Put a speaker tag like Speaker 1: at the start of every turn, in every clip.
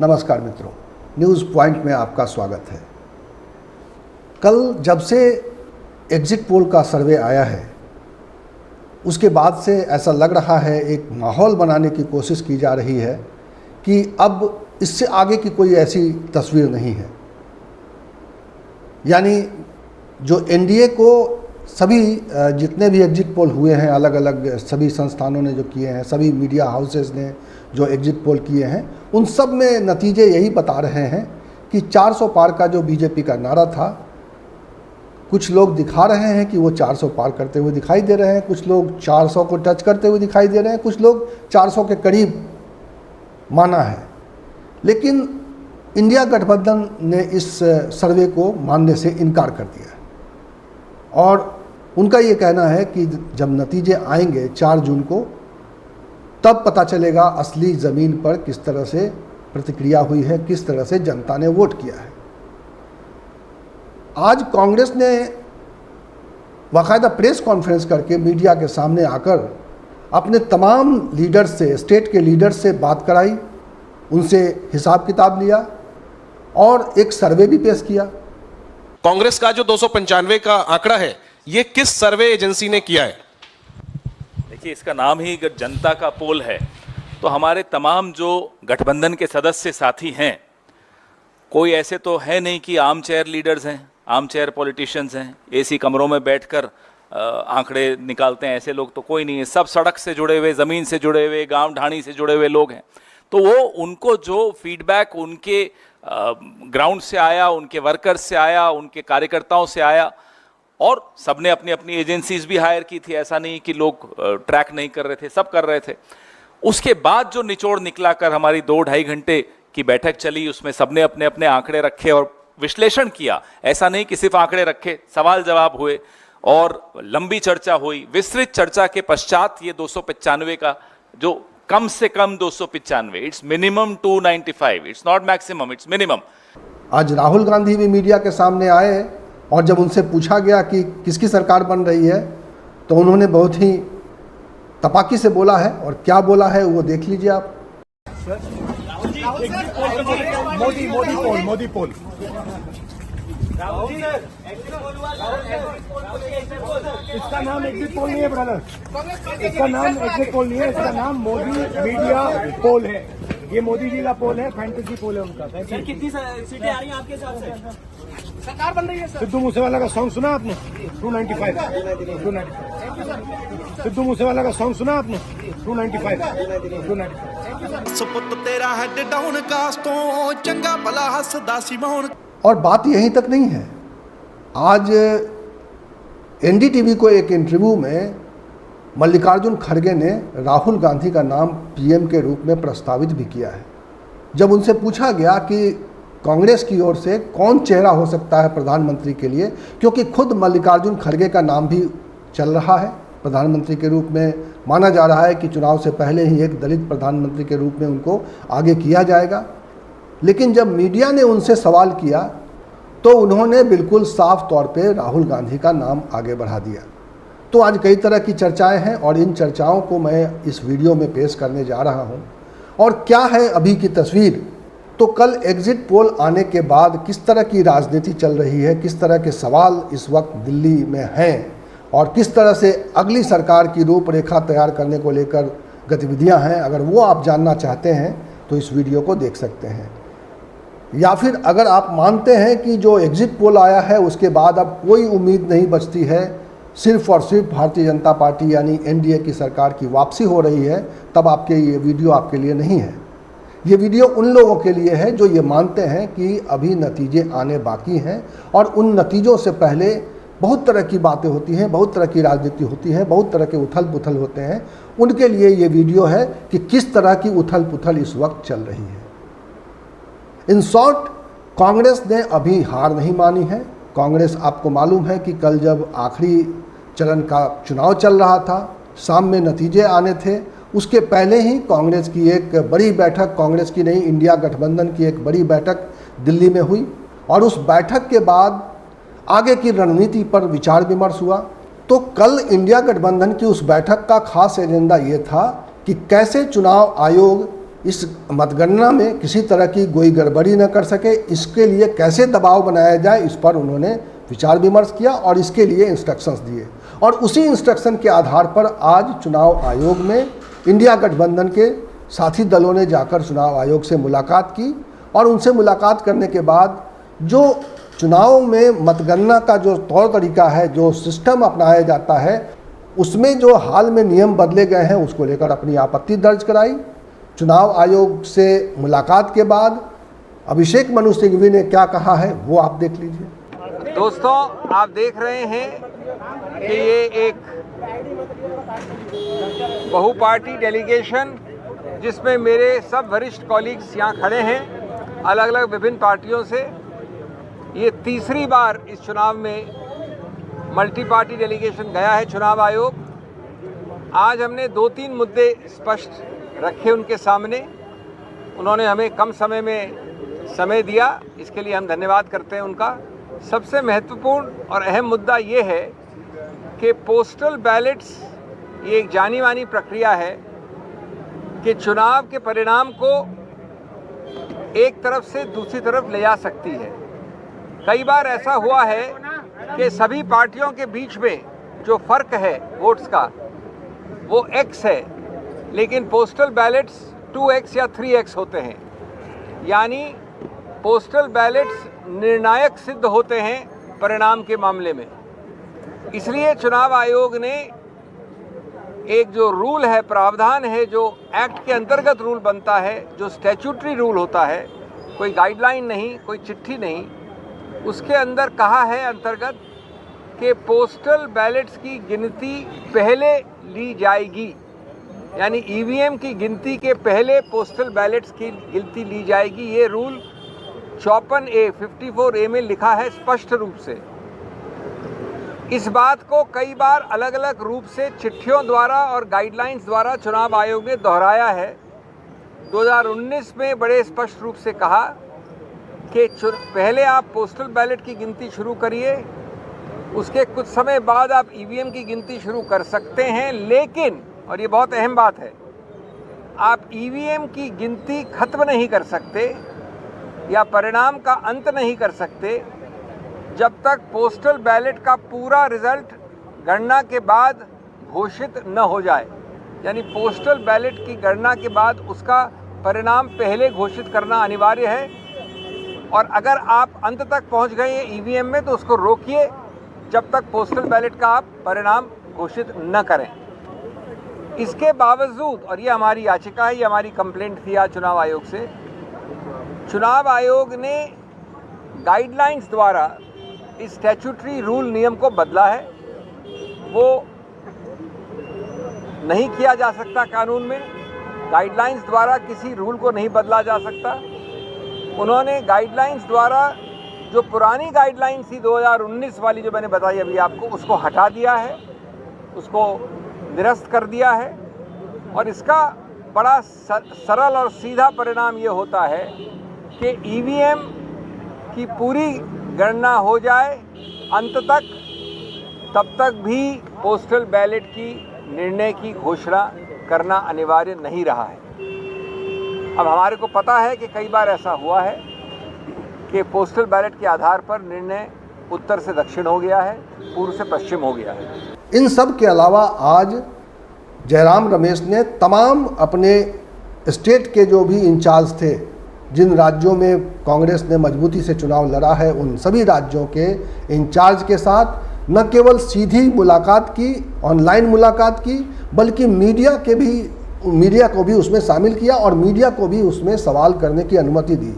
Speaker 1: नमस्कार मित्रों, news point में आपका स्वागत है। कल जब से एग्जिट पोल का सर्वे आया है, उसके बाद से ऐसा लग रहा है, एक माहौल बनाने की कोशिश की जा रही है कि अब इससे आगे की कोई ऐसी तस्वीर नहीं है। यानी जो एनडीए को सभी जितने भी एग्जिट पोल हुए हैं, अलग अलग सभी संस्थानों ने जो किए हैं, सभी मीडिया हाउसेस ने जो एग्जिट पोल किए हैं, उन सब में नतीजे यही बता रहे हैं कि 400 पार का जो बीजेपी का नारा था, कुछ लोग दिखा रहे हैं कि वो 400 पार करते हुए दिखाई दे रहे हैं, कुछ लोग 400 को टच करते हुए दिखाई दे रहे हैं, कुछ लोग 400 के करीब माना है। लेकिन इंडिया गठबंधन ने इस सर्वे को मानने से इनकार कर दिया और उनका ये कहना है कि जब नतीजे आएंगे 4 जून को, तब पता चलेगा असली ज़मीन पर किस तरह से प्रतिक्रिया हुई है, किस तरह से जनता ने वोट किया है। आज कांग्रेस ने बाकायदा प्रेस कॉन्फ्रेंस करके मीडिया के सामने आकर अपने तमाम लीडर्स से, स्टेट के लीडर्स से बात कराई, उनसे हिसाब किताब लिया और एक सर्वे भी पेश किया।
Speaker 2: कांग्रेस का जो 295 का आंकड़ा है, ये किस सर्वे एजेंसी ने किया है?
Speaker 3: देखिए, इसका नाम ही अगर जनता का पोल है, तो हमारे तमाम जो गठबंधन के सदस्य साथी हैं, कोई ऐसे तो है नहीं कि आर्म चेयर लीडर्स हैं, आर्म चेयर पॉलिटिशियंस हैं, एसी कमरों में बैठकर आंकड़े निकालते हैं, ऐसे लोग तो कोई नहीं है। सब सड़क से जुड़े हुए, ज़मीन से जुड़े हुए, गांव ढाणी से जुड़े हुए लोग हैं। तो वो उनको जो फीडबैक उनके ग्राउंड से आया, उनके वर्कर्स से आया, उनके कार्यकर्ताओं से आया, और सबने अपनी अपनी एजेंसीज भी हायर की थी। ऐसा नहीं कि लोग ट्रैक नहीं कर रहे थे, सब कर रहे थे। उसके बाद जो निचोड़ निकला कर हमारी 2-2.5 घंटे की बैठक चली, उसमें सबने अपने अपने आंकड़े रखे और विश्लेषण किया। ऐसा नहीं कि सिर्फ आंकड़े रखे, सवाल जवाब हुए और लंबी चर्चा हुई। विस्तृत चर्चा के पश्चात ये 295 का, जो कम से कम 295, it's minimum 295, it's not maximum, it's minimum.
Speaker 1: आज राहुल गांधी भी मीडिया के सामने आए और जब उनसे पूछा गया कि किसकी सरकार बन रही है, तो उन्होंने बहुत ही तपाकी से बोला है, और क्या बोला है वो देख लीजिए आप।
Speaker 4: मोदी पोल इसका नाम एग्जिट पोल नहीं है ब्रदर, इसका नाम एग्जिट पोल नहीं है, इसका नाम मोदी मीडिया पोल है। ये मोदी जी का पोल है, फैंटेसी पोल है उनका।
Speaker 5: सर, कितनी सीटें आ रही हैं आपके हिसाब से? सरकार बन रही है सर।
Speaker 4: सिद्धू मूसेवाला का सॉन्ग सुना आपने? 295। सिद्धू मूसेवाला का सॉन्ग सुना आपने? 295।
Speaker 6: सुपुत तेरा हेड डाउन कास्टों चंगा भला हसदा सी मोहन।
Speaker 1: और बात यहीं तक नहीं है। आज एनडीटीवी को एक इंटरव्यू में मल्लिकार्जुन खड़गे ने राहुल गांधी का नाम पीएम के रूप में प्रस्तावित भी किया है। जब उनसे पूछा गया कि कांग्रेस की ओर से कौन चेहरा हो सकता है प्रधानमंत्री के लिए, क्योंकि खुद मल्लिकार्जुन खड़गे का नाम भी चल रहा है प्रधानमंत्री के रूप में, माना जा रहा है कि चुनाव से पहले ही एक दलित प्रधानमंत्री के रूप में उनको आगे किया जाएगा। लेकिन जब मीडिया ने उनसे सवाल किया तो उन्होंने बिल्कुल साफ तौर पे राहुल गांधी का नाम आगे बढ़ा दिया। तो आज कई तरह की चर्चाएं हैं और इन चर्चाओं को मैं इस वीडियो में पेश करने जा रहा हूं। और क्या है अभी की तस्वीर, तो कल एग्जिट पोल आने के बाद किस तरह की राजनीति चल रही है, किस तरह के सवाल इस वक्त दिल्ली में हैं और किस तरह से अगली सरकार की रूपरेखा तैयार करने को लेकर गतिविधियां हैं, अगर वो आप जानना चाहते हैं तो इस वीडियो को देख सकते हैं। या फिर अगर आप मानते हैं कि जो एग्जिट पोल आया है उसके बाद अब कोई उम्मीद नहीं बचती है, सिर्फ और सिर्फ भारतीय जनता पार्टी यानी एनडीए की सरकार की वापसी हो रही है, तब आपके ये वीडियो आपके लिए नहीं है। ये वीडियो उन लोगों के लिए है जो ये मानते हैं कि अभी नतीजे आने बाकी हैं और उन नतीजों से पहले बहुत तरह की बातें होती हैं, बहुत तरह की राजनीति होती है, बहुत तरह के उथल पुथल होते हैं। उनके लिए ये वीडियो है कि किस तरह की उथल पुथल इस वक्त चल रही है। इन शॉर्ट, कांग्रेस ने अभी हार नहीं मानी है। कांग्रेस, आपको मालूम है कि कल जब आखिरी चरण का चुनाव चल रहा था, शाम में नतीजे आने थे, उसके पहले ही कांग्रेस की एक बड़ी बैठक, कांग्रेस की नहीं इंडिया गठबंधन की एक बड़ी बैठक दिल्ली में हुई और उस बैठक के बाद आगे की रणनीति पर विचार विमर्श हुआ। तो कल इंडिया गठबंधन की उस बैठक का खास एजेंडा ये था कि कैसे चुनाव आयोग इस मतगणना में किसी तरह की कोई गड़बड़ी न कर सके, इसके लिए कैसे दबाव बनाया जाए, इस पर उन्होंने विचार विमर्श किया और इसके लिए इंस्ट्रक्शंस दिए। और उसी इंस्ट्रक्शन के आधार पर आज चुनाव आयोग में इंडिया गठबंधन के साथी दलों ने जाकर चुनाव आयोग से मुलाकात की और उनसे मुलाकात करने के बाद जो चुनाव में मतगणना का जो तौर तरीका है, जो सिस्टम अपनाया जाता है, उसमें जो हाल में नियम बदले गए हैं उसको लेकर अपनी आपत्ति दर्ज कराई। चुनाव आयोग से मुलाकात के बाद अभिषेक मनु सिंघवी ने क्या कहा है वो आप देख लीजिए।
Speaker 7: दोस्तों, आप देख रहे हैं कि ये एक बहुपार्टी डेलीगेशन जिसमें मेरे सब वरिष्ठ कॉलीग्स यहाँ खड़े हैं अलग अलग विभिन्न पार्टियों से, ये तीसरी बार इस चुनाव में मल्टी पार्टी डेलीगेशन गया है चुनाव आयोग। आज हमने 2-3 मुद्दे स्पष्ट रखे उनके सामने, उन्होंने हमें कम समय में समय दिया, इसके लिए हम धन्यवाद करते हैं उनका। सबसे महत्वपूर्ण और अहम मुद्दा ये है कि पोस्टल बैलेट्स ये एक जानी मानी प्रक्रिया है कि चुनाव के परिणाम को एक तरफ से दूसरी तरफ ले जा सकती है। कई बार ऐसा हुआ है कि सभी पार्टियों के बीच में जो फ़र्क है वोट्स का वो x है, लेकिन पोस्टल बैलेट्स 2x या 3x होते हैं, यानी पोस्टल बैलेट्स निर्णायक सिद्ध होते हैं परिणाम के मामले में। इसलिए चुनाव आयोग ने एक जो रूल है, प्रावधान है, जो एक्ट के अंतर्गत रूल बनता है, जो स्टैट्यूटरी रूल होता है, कोई गाइडलाइन नहीं, कोई चिट्ठी नहीं, उसके अंदर कहा है अंतर्गत कि पोस्टल बैलेट्स की गिनती पहले ली जाएगी, यानी ईवीएम की गिनती के पहले पोस्टल बैलेट्स की गिनती ली जाएगी। ये रूल 54A में लिखा है स्पष्ट रूप से। इस बात को कई बार अलग अलग रूप से चिट्ठियों द्वारा और गाइडलाइंस द्वारा चुनाव आयोग ने दोहराया है। 2019 में बड़े स्पष्ट रूप से कहा कि पहले आप पोस्टल बैलेट की गिनती शुरू करिए, उसके कुछ समय बाद आप ईवीएम की गिनती शुरू कर सकते हैं, लेकिन, और ये बहुत अहम बात है, आप ईवीएम की गिनती खत्म नहीं कर सकते या परिणाम का अंत नहीं कर सकते जब तक पोस्टल बैलेट का पूरा रिजल्ट गणना के बाद घोषित न हो जाए। यानी पोस्टल बैलेट की गणना के बाद उसका परिणाम पहले घोषित करना अनिवार्य है, और अगर आप अंत तक पहुंच गए ईवीएम में तो उसको रोकिए जब तक पोस्टल बैलेट का आप परिणाम घोषित न करें। इसके बावजूद, और ये हमारी याचिका है, ये हमारी कंप्लेंट थी आज चुनाव आयोग से, चुनाव आयोग ने गाइडलाइंस द्वारा इस स्टैट्यूटरी रूल नियम को बदला है। वो नहीं किया जा सकता कानून में, गाइडलाइंस द्वारा किसी रूल को नहीं बदला जा सकता। उन्होंने गाइडलाइंस द्वारा जो पुरानी गाइडलाइंस थी 2019 वाली, जो मैंने बताई अभी आपको, उसको हटा दिया है, उसको निरस्त कर दिया है। और इसका बड़ा सरल और सीधा परिणाम ये होता है कि ईवीएम की पूरी गणना हो जाए अंत तक, तब तक भी पोस्टल बैलेट की निर्णय की घोषणा करना अनिवार्य नहीं रहा है। अब हमारे को पता है कि कई बार ऐसा हुआ है कि पोस्टल बैलेट के आधार पर निर्णय उत्तर से दक्षिण हो गया है, पूर्व से पश्चिम हो गया है।
Speaker 1: इन सब के अलावा आज जयराम रमेश ने तमाम अपने स्टेट के जो भी इंचार्ज थे, जिन राज्यों में कांग्रेस ने मजबूती से चुनाव लड़ा है, उन सभी राज्यों के इंचार्ज के साथ न केवल सीधी मुलाकात की, ऑनलाइन मुलाकात की, बल्कि मीडिया को भी उसमें शामिल किया और मीडिया को भी उसमें सवाल करने की अनुमति दी।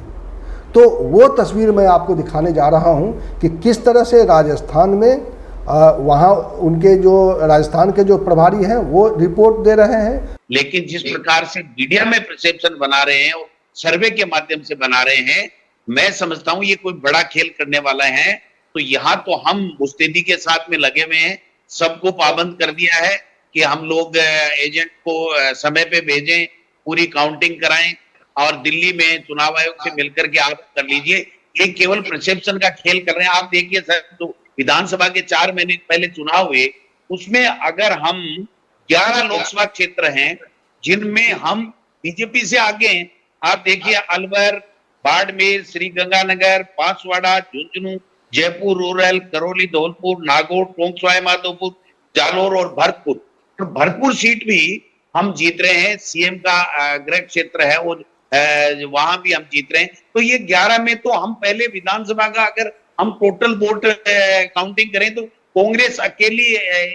Speaker 1: तो वो तस्वीर मैं आपको दिखाने जा रहा हूं कि किस तरह से राजस्थान में वहाँ उनके जो राजस्थान के जो प्रभारी हैं वो रिपोर्ट दे रहे हैं।
Speaker 8: लेकिन जिस प्रकार से मीडिया में परसेप्शन बना रहे हैं, सर्वे के माध्यम से बना रहे हैं, मैं समझता हूं ये कोई बड़ा खेल करने वाला है। तो यहाँ तो हम मुस्तैदी के साथ में लगे हुए हैं, सबको पाबंद कर दिया है कि हम लोग एजेंट को समय पे भेजें, पूरी काउंटिंग कराएं, और दिल्ली में चुनाव आयोग से मिलकर के आप कर लीजिए। ये केवल परसेप्शन का खेल कर रहे हैं। आप देखिए सर, तो विधानसभा के 4 महीने पहले चुनाव हुए, उसमें अगर हम 11 लोकसभा क्षेत्र हैं जिनमें हम बीजेपी से आगे हैं। आप देखिए अलवर, बाड़मेर, श्रीगंगानगर, बांसवाड़ा, झुंझुनू, जयपुर रूरल, करौली, धौलपुर, नागौर, टोंक सवाईमाधोपुर, जालोर और भरतपुर, और भरतपुर सीट भी हम जीत रहे हैं। सीएम का गृह क्षेत्र है और वहां भी हम जीत रहे हैं। तो ये 11 में तो हम पहले विधानसभा का अगर हम टोटल वोट काउंटिंग करें तो कांग्रेस अकेली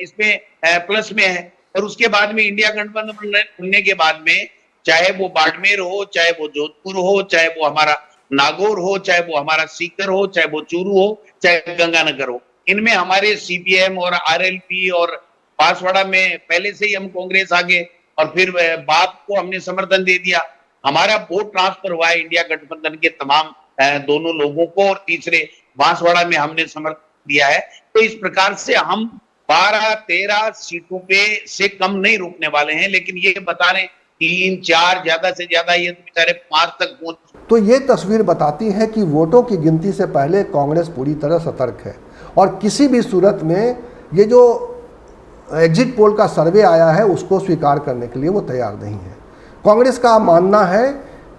Speaker 8: इसमें प्लस में है, और उसके बाद में इंडिया गठबंधन बनने के बाद में चाहे वो बाड़मेर हो, चाहे वो जोधपुर हो, चाहे वो हमारा नागौर हो, चाहे वो हमारा सीकर हो, चाहे वो चूरू हो, चाहे गंगानगर हो, इनमें हमारे सीपीएम और आरएलपी और बांसवाड़ा में पहले से ही हम कांग्रेस आगे, और फिर बाप को हमने समर्थन दे दिया। हमारा वोट ट्रांसफर हुआ है इंडिया गठबंधन के तमाम दोनों लोगों को, और तीसरे बांसवाड़ा में हमने समर्थन दिया है। तो इस प्रकार से हम 12-13 सीटों पे से कम नहीं रुकने वाले हैं, लेकिन ये बता रहे 3-4 ज्यादा से ज्यादा ये तो बेचारे 5 तक पहुंच।
Speaker 1: तो ये तस्वीर बताती है कि वोटों की गिनती से पहले कांग्रेस पूरी तरह सतर्क है, और किसी भी सूरत में ये जो एग्जिट पोल का सर्वे आया है उसको स्वीकार करने के लिए वो तैयार नहीं है। कांग्रेस का मानना है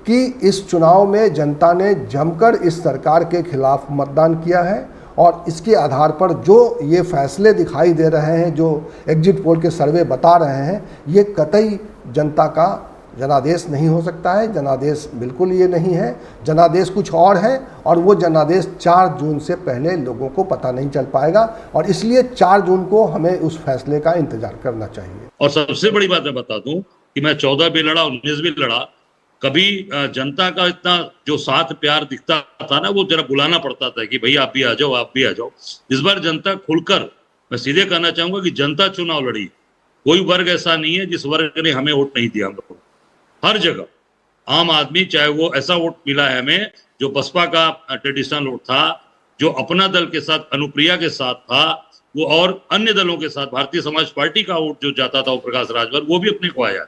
Speaker 1: कि इस चुनाव में जनता ने जमकर इस सरकार के खिलाफ मतदान किया है, और इसके आधार पर जो ये फैसले दिखाई दे रहे हैं, जो एग्जिट पोल के सर्वे बता रहे हैं, ये कतई जनता का जनादेश नहीं हो सकता है। जनादेश बिल्कुल ये नहीं है, जनादेश कुछ और है, और वो जनादेश 4 जून से पहले लोगों को पता नहीं चल पाएगा, और इसलिए 4 जून को हमें उस फैसले का इंतजार करना चाहिए।
Speaker 9: और सबसे बड़ी बात मैं बता दूं कि मैं 14 भी लड़ा, 19 भी लड़ा, कभी जनता का इतना जो साथ प्यार दिखता था ना, वो जरा बुलाना पड़ता था कि भाई आप भी आ जाओ, आप भी आ जाओ। इस बार जनता खुलकर, मैं सीधे कहना चाहूंगा कि जनता चुनाव लड़ी। कोई वर्ग ऐसा नहीं है जिस वर्ग ने हमें वोट नहीं दिया। हम लोग हर जगह आम आदमी, चाहे वो ऐसा वोट मिला है हमें जो बसपा का ट्रेडिशनल वोट था, जो अपना दल के साथ, अनुप्रिया के साथ था, वो और अन्य दलों के साथ भारतीय समाज पार्टी का वोट जो जाता था वो प्रकाश राजभर, वो भी अपने को आया।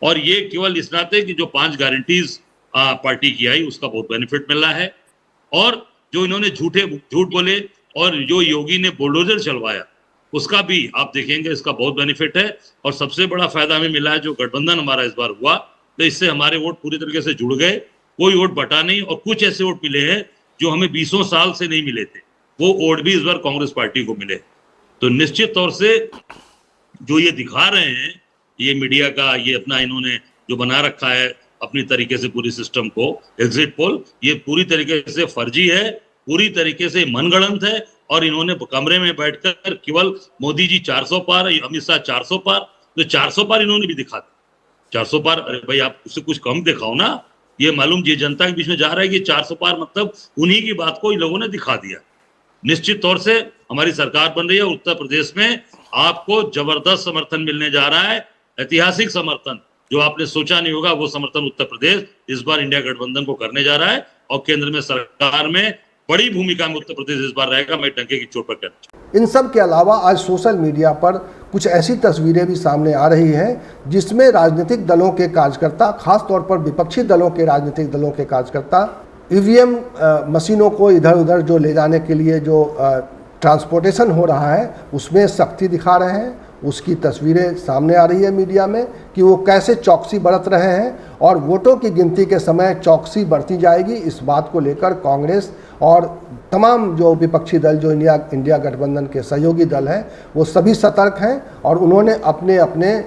Speaker 9: और ये केवल इस नाते कि जो 5 गारंटीज पार्टी की आई उसका बहुत बेनिफिट मिल रहा है, और जो इन्होंने झूठ बोले और जो योगी ने बुलडोजर चलवाया उसका भी आप देखेंगे, इसका बहुत बेनिफिट है। और सबसे बड़ा फायदा हमें मिला है जो गठबंधन हमारा इस बार हुआ, तो इससे हमारे वोट पूरी तरीके से जुड़ गए, कोई वोट बटा नहीं, और कुछ ऐसे वोट मिले हैं जो हमें 20 साल से नहीं मिले थे, वो वोट भी इस बार कांग्रेस पार्टी को मिले। तो निश्चित तौर से जो ये दिखा रहे हैं, ये मीडिया का ये अपना इन्होंने जो बना रखा है अपनी तरीके से पूरी सिस्टम को, एग्जिट पोल, ये पूरी तरीके से फर्जी है, पूरी तरीके से मनगढ़ंत है। और इन्होंने कमरे में बैठकर केवल मोदी जी 400 पार, अमित शाह 400 पार, तो 400 पार इन्होंने भी दिखा दिया। 400 पार, अरे भाई आप उससे कुछ कम दिखाओ ना। ये मालूम ये जनता के बीच में जा रहा है कि 400 पार मतलब उन्हीं की बात को इन लोगों ने दिखा दिया। निश्चित तौर से हमारी सरकार बन रही है, उत्तर प्रदेश में आपको जबरदस्त समर्थन मिलने जा रहा है, ऐतिहासिक समर्थन, जो आपने सोचा नहीं होगा वो समर्थन उत्तर प्रदेश इस बार इंडिया गठबंधन को करने जा रहा है। और केंद्र में सरकार में बड़ी भूमिका में उत्तर प्रदेश इस बार रहेगा, मैं डंके की चोट पर कहना चाहूं।
Speaker 1: इन सब के अलावा आज सोशल मीडिया पर कुछ ऐसी तस्वीरें भी सामने आ रही हैं जिसमें राजनीतिक दलों के कार्यकर्ता, खासतौर पर विपक्षी दलों के राजनीतिक दलों के कार्यकर्ता ईवीएम मशीनों को इधर उधर जो ले जाने के लिए जो ट्रांसपोर्टेशन हो रहा है उसमें सख्ती दिखा रहे हैं। उसकी तस्वीरें सामने आ रही है मीडिया में कि वो कैसे चौकसी बरत रहे हैं, और वोटों की गिनती के समय चौकसी बरती जाएगी। इस बात को लेकर कांग्रेस और तमाम जो विपक्षी दल जो इंडिया गठबंधन के सहयोगी दल हैं वो सभी सतर्क हैं, और उन्होंने अपने अपने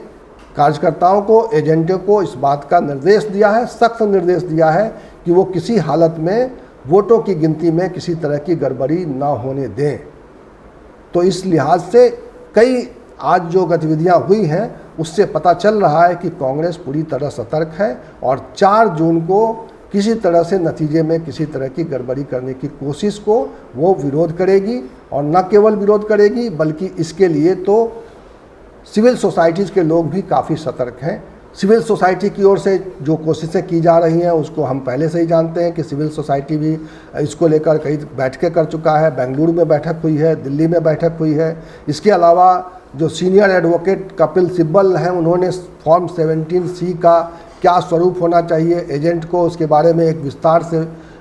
Speaker 1: कार्यकर्ताओं को, एजेंटों को इस बात का निर्देश दिया है, सख्त निर्देश दिया है कि वो किसी हालत में वोटों की गिनती में किसी तरह की गड़बड़ी ना होने दें। तो इस लिहाज से कई आज जो गतिविधियां हुई हैं उससे पता चल रहा है कि कांग्रेस पूरी तरह सतर्क है, और 4 जून को किसी तरह से नतीजे में किसी तरह की गड़बड़ी करने की कोशिश को वो विरोध करेगी। और न केवल विरोध करेगी बल्कि इसके लिए तो सिविल सोसाइटीज़ के लोग भी काफ़ी सतर्क हैं। सिविल सोसाइटी की ओर से जो कोशिशें की जा रही हैं उसको हम पहले से ही जानते हैं कि सिविल सोसाइटी भी इसको लेकर कई बैठकें कर चुका है। बेंगलुरु में बैठक हुई है, दिल्ली में बैठक हुई है। इसके अलावा जो सीनियर एडवोकेट कपिल सिब्बल हैं उन्होंने फॉर्म 17C का क्या स्वरूप होना चाहिए एजेंट को, उसके बारे में एक विस्तार से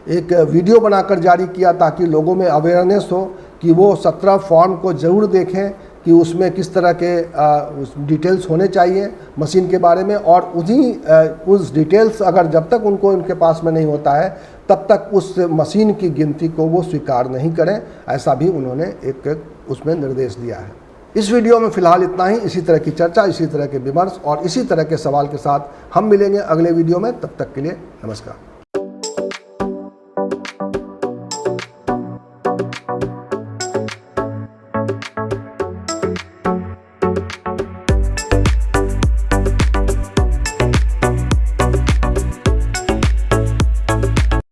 Speaker 1: एक वीडियो बनाकर जारी किया ताकि लोगों में अवेयरनेस हो कि वो 17 फॉर्म को ज़रूर देखें कि उसमें किस तरह के डिटेल्स होने चाहिए मशीन के बारे में, और उस डिटेल्स अगर जब तक उनके पास में नहीं होता है तब तक उस मशीन की गिनती को वो स्वीकार नहीं करें, ऐसा भी उन्होंने एक उसमें निर्देश दिया है। इस वीडियो में फिलहाल इतना ही। इसी तरह की चर्चा, इसी तरह के विमर्श और इसी तरह के सवाल के साथ हम मिलेंगे अगले वीडियो में। तब तक के लिए नमस्कार।